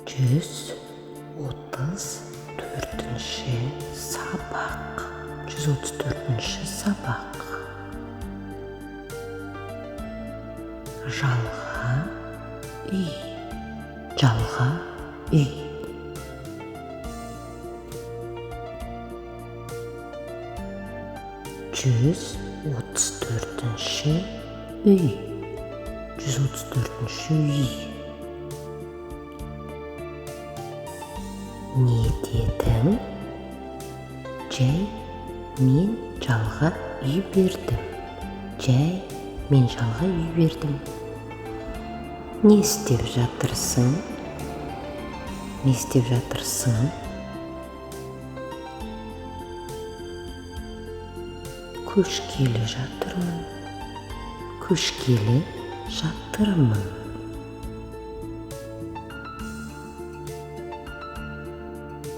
134-ші сабақ. 134-ші сабақ. Жалға үй. Жалға үй. 134-ші үй. 134-ші үй. Не дедің? Жай, мен жалға үй бердім. Жай, мен жалға үй бердім. Не істеп жатырсың? Не істеп жатырсың? Көшкелі жатырмын. Көшкелі жатырмын.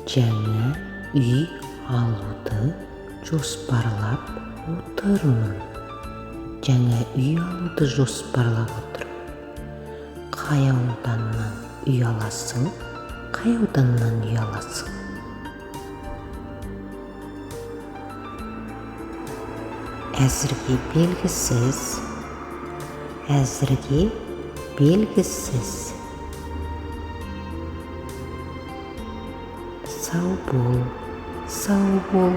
Жаңа үй алуды жоспарлап отырмын. Жаңа үй алуды жоспарлап отырмын. Қай ауданнан үй аласың? Қай ауданнан үй аласың? Әзірге белгісіз. Әзірге белгісіз. Сау бол, сау бол.